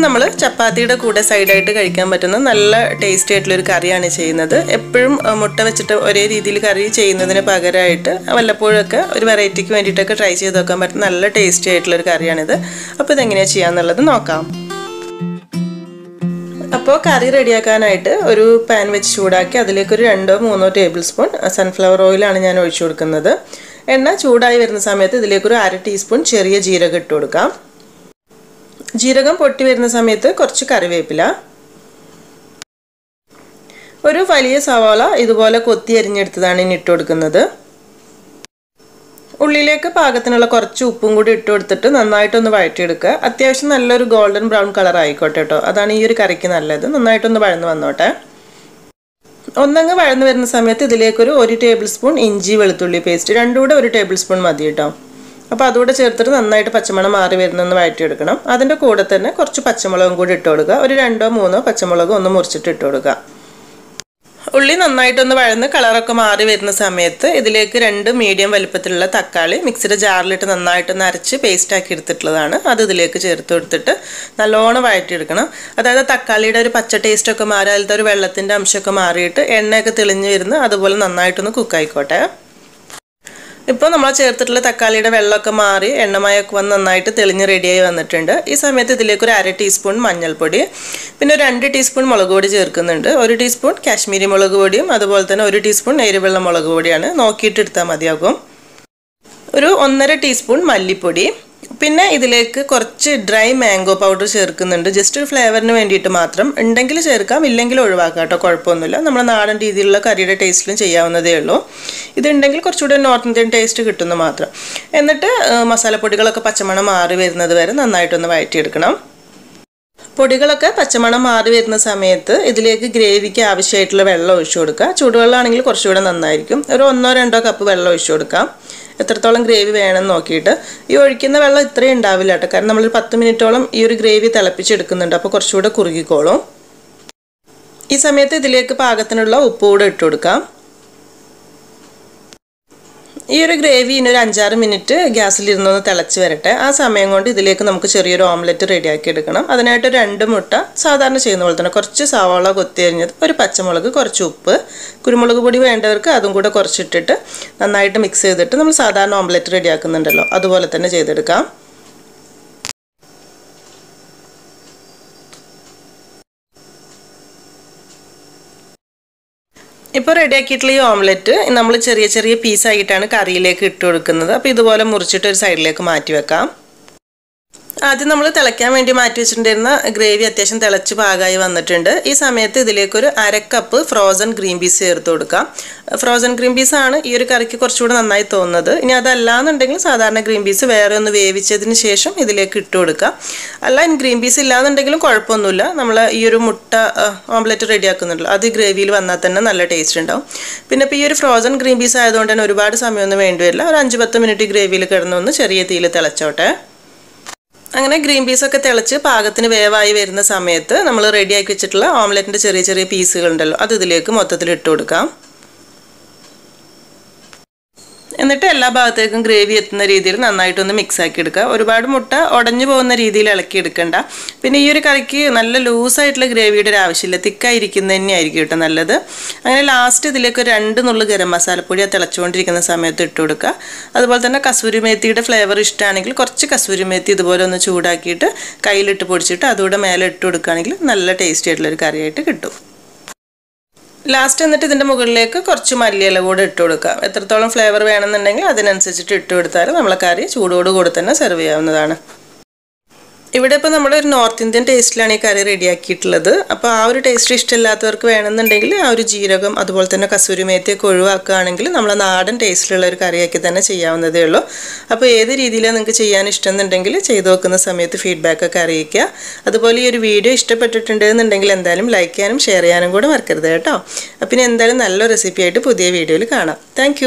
നമ്മൾ ചപ്പാത്തിയുടെ കൂടെ സൈഡായിട്ട് കഴിക്കാൻ പറ്റുന്ന നല്ല ടേസ്റ്റി ആയിട്ടുള്ളൊരു കറിയാണ് ചെയ്യുന്നത്. എപ്പോഴും മുട്ട വെച്ചിട്ട് ഒരേ രീതിയിൽ കറി ചെയ്യുന്നതിന് പകരമായിട്ട് വല്ലപ്പോഴൊക്കെ ഒരു വെറൈറ്റിക്ക് വേണ്ടിയിട്ടൊക്കെ ട്രൈ ചെയ്ത് നോക്കാൻ പറ്റുന്ന നല്ല ടേസ്റ്റി ആയിട്ടുള്ളൊരു കറിയാണിത്. അപ്പോൾ ഇതെങ്ങനെയാണ് ചെയ്യാന്നുള്ളത് നോക്കാം. അപ്പോൾ കറി റെഡിയാക്കാനായിട്ട് ഒരു പാൻ വെച്ച് ചൂടാക്കി അതിലേക്കൊരു 2-3 ടേബിൾ സ്പൂൺ സൺഫ്ലവർ ഓയിലാണ് ഞാൻ ഒഴിച്ചു കൊടുക്കുന്നത്. എണ്ണ ചൂടായി വരുന്ന സമയത്ത് ഇതിലേക്കൊരു 1/2 ടീസ്പൂൺ ചെറിയ ജീരകം ഇട്ട് കൊടുക്കാം. ജീരകം പൊട്ടി വരുന്ന സമയത്ത് കുറച്ച് കറിവേപ്പില, ഒരു വലിയ സവാള ഇതുപോലെ കൊത്തി അരിഞ്ഞെടുത്തതാണ് ഇനി ഇട്ട് കൊടുക്കുന്നത്. ഉള്ളിലേക്ക് പാകത്തിനുള്ള കുറച്ച് ഉപ്പും കൂടി ഇട്ട് കൊടുത്തിട്ട് നന്നായിട്ടൊന്ന് വഴറ്റിയെടുക്കുക. അത്യാവശ്യം നല്ലൊരു ഗോൾഡൻ ബ്രൗൺ കളർ ആയിക്കോട്ടെ കേട്ടോ, അതാണ് ഈ ഒരു കറിക്ക് നല്ലത്. നന്നായിട്ടൊന്ന് വഴന്ന് വന്നോട്ടെ. ഒന്നങ്ങ് വഴന്ന് വരുന്ന സമയത്ത് ഇതിലേക്കൊരു 1 ടേബിൾ സ്പൂൺ ഇഞ്ചി വെളുത്തുള്ളി പേസ്റ്റ്, രണ്ടും കൂടെ 1 ടേബിൾ സ്പൂൺ മതി കേട്ടോ. അപ്പോൾ അതുകൂടെ ചേർത്തിട്ട് നന്നായിട്ട് പച്ചമണം മാറി വരുന്നൊന്ന് വഴറ്റിയെടുക്കണം. അതിൻ്റെ കൂടെ തന്നെ കുറച്ച് പച്ചമുളകും കൂടി ഇട്ട് കൊടുക്കുക. ഒരു 2-3 പച്ചമുളക് ഒന്ന് മുറിച്ചിട്ട് ഇട്ട് കൊടുക്കുക. ഉള്ളി നന്നായിട്ടൊന്ന് വഴന്ന് കളറൊക്കെ മാറി വരുന്ന സമയത്ത് ഇതിലേക്ക് 2 മീഡിയം വലുപ്പത്തിലുള്ള തക്കാളി മിക്സിയുടെ ജാറിലിട്ട് നന്നായിട്ടൊന്ന് അരച്ച് പേസ്റ്റാക്കി എടുത്തിട്ടുള്ളതാണ്. അത് ഇതിലേക്ക് ചേർത്ത് കൊടുത്തിട്ട് നല്ലോണം വഴറ്റിയെടുക്കണം. അതായത് തക്കാളിയുടെ ഒരു പച്ച ടേസ്റ്റൊക്കെ മാറി അതിലത്തെ ഒരു വെള്ളത്തിൻ്റെ അംശമൊക്കെ മാറിയിട്ട് എണ്ണയൊക്കെ തെളിഞ്ഞ് വരുന്ന അതുപോലെ നന്നായിട്ടൊന്ന് കുക്കായിക്കോട്ടെ. ഇപ്പോൾ നമ്മൾ ചേർത്തിട്ടുള്ള തക്കാളിയുടെ വെള്ളമൊക്കെ മാറി എണ്ണമയൊക്കെ വന്ന് നന്നായിട്ട് തെളിഞ്ഞ് റെഡിയായി വന്നിട്ടുണ്ട്. ഈ സമയത്ത് ഇതിലേക്ക് ഒരു 1/2 ടീസ്പൂൺ മഞ്ഞൾപ്പൊടി, പിന്നെ ഒരു 2 ടീസ്പൂൺ മുളക് പൊടി ചേർക്കുന്നുണ്ട്. 1 ടീസ്പൂൺ കാശ്മീരി മുളക് പൊടിയും അതുപോലെ തന്നെ 1 ടീസ്പൂൺ എരിവുള്ള മുളക് പൊടിയാണ്, നോക്കിയിട്ട് എടുത്താൽ മതിയാകും. ഒരു 1.5 ടീസ്പൂൺ മല്ലിപ്പൊടി, പിന്നെ ഇതിലേക്ക് കുറച്ച് ഡ്രൈ മാംഗോ പൗഡർ ചേർക്കുന്നുണ്ട്. ജസ്റ്റ് ഒരു ഫ്ലേവറിന് വേണ്ടിയിട്ട് മാത്രം. ഉണ്ടെങ്കിൽ ചേർക്കാം, ഇല്ലെങ്കിൽ ഒഴിവാക്കാം കേട്ടോ, കുഴപ്പമൊന്നുമില്ല. നമ്മുടെ നാടൻ രീതിയിലുള്ള കറിയുടെ ടേസ്റ്റിലും ചെയ്യാവുന്നതേ ഉള്ളൂ. ഇതുണ്ടെങ്കിൽ കുറച്ചുകൂടി നോർത്ത് ഇന്ത്യൻ ടേസ്റ്റ് കിട്ടുന്നു മാത്രം. എന്നിട്ട് മസാലപ്പൊടികളൊക്കെ പച്ചമണം മാറി വരുന്നത് വരെ നന്നായിട്ടൊന്ന് വഴറ്റിയെടുക്കണം. പൊടികളൊക്കെ പച്ചമണം മാറി വരുന്ന സമയത്ത് ഇതിലേക്ക് ഗ്രേവിക്ക് ആവശ്യമായിട്ടുള്ള വെള്ളം ഒഴിച്ചു കൊടുക്കുക. ചൂടുവെള്ളമാണെങ്കിൽ കുറച്ചുകൂടെ നന്നായിരിക്കും. ഒരു 1-2 കപ്പ് വെള്ളം ഒഴിച്ചു കൊടുക്കാം, എത്രത്തോളം ഗ്രേവി വേണമെന്ന് നോക്കിയിട്ട്. ഈ ഒഴിക്കുന്ന വെള്ളം ഇത്രയും ഉണ്ടാവില്ല കേട്ടോ, കാരണം നമ്മളൊരു 10 മിനിറ്റോളം ഈ ഒരു ഗ്രേവി തിളപ്പിച്ചെടുക്കുന്നുണ്ട്. അപ്പോൾ കുറച്ചുകൂടെ കുറുകിക്കോളും. ഈ സമയത്ത് ഇതിലേക്ക് പാകത്തിനുള്ള ഉപ്പ് കൂടെ ഇട്ട് കൊടുക്കാം. ഈ ഒരു ഗ്രേവി ഇനി ഒരു 5-6 മിനിറ്റ് ഗ്യാസിലിരുന്നൊന്ന് തിളച്ച് വരട്ടെ. ആ സമയം കൊണ്ട് ഇതിലേക്ക് നമുക്ക് ചെറിയൊരു ഓംലെറ്റ് റെഡിയാക്കി എടുക്കണം. അതിനായിട്ട് 2 മുട്ട സാധാരണ ചെയ്യുന്ന പോലെ തന്നെ കുറച്ച് സവാള കൊത്തി അരിഞ്ഞത്, ഒരു പച്ചമുളക്, കുറച്ച് ഉപ്പ്, കുരുമുളക് പൊടി വേണ്ടവർക്ക് അതും കൂടെ കുറച്ചിട്ടിട്ട് നന്നായിട്ട് മിക്സ് ചെയ്തിട്ട് നമ്മൾ സാധാരണ ഓംലെറ്റ് റെഡിയാക്കുന്നുണ്ടല്ലോ അതുപോലെ തന്നെ ചെയ്തെടുക്കാം. ഇപ്പോൾ റെഡിയാക്കിയിട്ടുള്ള ഈ ഓംലെറ്റ് നമ്മൾ ചെറിയ ചെറിയ പീസായിട്ടാണ് കറിയിലേക്ക് ഇട്ട് കൊടുക്കുന്നത്. അപ്പോൾ ഇതുപോലെ മുറിച്ചിട്ട് ഒരു സൈഡിലേക്ക് മാറ്റി വെക്കാം. ആദ്യം നമ്മൾ തിളയ്ക്കാൻ വേണ്ടി മാറ്റി വെച്ചിട്ടുണ്ടായിരുന്ന ഗ്രേവി അത്യാവശ്യം തിളച്ച് പാകമായി വന്നിട്ടുണ്ട്. ഈ സമയത്ത് ഇതിലേക്കൊരു 1/2 കപ്പ് ഫ്രോസൺ ഗ്രീൻ പീസ് ചേർത്ത് കൊടുക്കാം. ഫ്രോസൺ ഗ്രീൻ പീസാണ് ഈ ഒരു കറിക്ക് കുറച്ചുകൂടെ നന്നായി തോന്നുന്നത്. ഇനി അതല്ലാന്നുണ്ടെങ്കിൽ സാധാരണ ഗ്രീൻ പീസ് വേറെ ഒന്ന് വേവിച്ചതിന് ശേഷം ഇതിലേക്ക് ഇട്ട് കൊടുക്കാം. അല്ല, ഇനി ഗ്രീൻ പീസ് ഇല്ലാന്നുണ്ടെങ്കിലും കുഴപ്പമൊന്നുമില്ല. നമ്മൾ ഈ ഒരു മുട്ട ഓംലെറ്റ് റെഡിയാക്കുന്നുണ്ടല്ലോ, അത് ഗ്രേവിയിൽ വന്നാൽ തന്നെ നല്ല ടേസ്റ്റ് ഉണ്ടാവും. പിന്നെ ഇപ്പോൾ ഈ ഒരു ഫ്രോസൺ ഗ്രീൻ പീസ് ആയതുകൊണ്ട് തന്നെ ഒരുപാട് സമയമൊന്നും വേണ്ടി വരില്ല. ഒരു 5-10 മിനിറ്റ് ഗ്രേവിയിൽ കിടന്നൊന്ന് ചെറിയ തീയിൽ തിളച്ചോട്ടെ. അങ്ങനെ ഗ്രീൻ പീസൊക്കെ തിളച്ച് പാകത്തിന് വേവായി വരുന്ന സമയത്ത് നമ്മൾ റെഡിയാക്കി വെച്ചിട്ടുള്ള ഓംലെറ്റിൻ്റെ ചെറിയ ചെറിയ പീസുകളുണ്ടല്ലോ അത് ഇതിലേക്ക് മൊത്തത്തിൽ ഇട്ട് കൊടുക്കാം. എന്നിട്ട് എല്ലാ ഭാഗത്തേക്കും ഗ്രേവി എത്തുന്ന രീതിയിൽ നന്നായിട്ടൊന്ന് മിക്സ് ആക്കി എടുക്കുക. ഒരുപാട് മുട്ട ഉടഞ്ഞു പോകുന്ന രീതിയിൽ ഇളക്കി എടുക്കണ്ട. പിന്നെ ഈ ഒരു കറിക്ക് നല്ല ലൂസായിട്ടുള്ള ഗ്രേവിയുടെ ഒരു ആവശ്യമില്ല, തിക്കായിരിക്കുന്നത് തന്നെയായിരിക്കും കേട്ടോ നല്ലത്. അങ്ങനെ ലാസ്റ്റ് ഇതിലേക്ക് 2 നുള്ളു ഗരം മസാലപ്പൊടി തിളച്ചുകൊണ്ടിരിക്കുന്ന സമയത്ത് ഇട്ട് കൊടുക്കുക. അതുപോലെ തന്നെ കസൂരി മേത്തിയുടെ ഫ്ലേവർ ഇഷ്ടമാണെങ്കിൽ കുറച്ച് കസൂരി മേത്തി ഇതുപോലെ ഒന്ന് ചൂടാക്കിയിട്ട് കയ്യിലിട്ട് പൊടിച്ചിട്ട് അതുകൂടെ മേലെ ഇട്ട് കൊടുക്കുകയാണെങ്കിൽ നല്ല ടേസ്റ്റി ആയിട്ടുള്ളൊരു കറിയായിട്ട് കിട്ടും. ലാസ്റ്റ് എന്നിട്ട് ഇതിൻ്റെ മുകളിലേക്ക് കുറച്ച് മല്ലിയില കൂടെ ഇട്ട് കൊടുക്കുക. എത്രത്തോളം ഫ്ലേവർ വേണമെന്നുണ്ടെങ്കിൽ അതിനനുസരിച്ചിട്ട് ഇട്ട് കൊടുത്താൽ നമ്മളെ കറി ചൂടോട് കൂടെ തന്നെ സെർവ് ചെയ്യാവുന്നതാണ്. ഇവിടെ ഇപ്പോൾ നമ്മളൊരു നോർത്ത് ഇന്ത്യൻ ടേസ്റ്റിലാണ് ഈ കറി റെഡിയാക്കിയിട്ടുള്ളത്. അപ്പോൾ ആ ഒരു ടേസ്റ്റ് ഇഷ്ടമില്ലാത്തവർക്ക് വേണമെന്നുണ്ടെങ്കിൽ ആ ഒരു ജീരകം അതുപോലെ തന്നെ കസൂരി മേത്തിയൊക്കെ ഒഴിവാക്കുകയാണെങ്കിൽ നമ്മളെ നാടൻ ടേസ്റ്റിലുള്ള ഒരു കറിയാക്കി തന്നെ ചെയ്യാവുന്നതേ ഉള്ളൂ. അപ്പോൾ ഏത് രീതിയിലാണ് നിങ്ങൾക്ക് ചെയ്യാൻ ഇഷ്ടമെന്നുണ്ടെങ്കിൽ ചെയ്ത് നോക്കുന്ന സമയത്ത് ഫീഡ്ബാക്കൊക്കെ അറിയിക്കുക. അതുപോലെ ഈ ഒരു വീഡിയോ ഇഷ്ടപ്പെട്ടിട്ടുണ്ടെന്നുണ്ടെങ്കിൽ എന്തായാലും ലൈക്ക് ചെയ്യാനും ഷെയർ ചെയ്യാനും കൂടെ മറക്കരുത് കേട്ടോ. അപ്പം പിന്നെ എന്തായാലും നല്ല റെസിപ്പി ആയിട്ട് പുതിയ വീഡിയോയിൽ കാണാം. താങ്ക്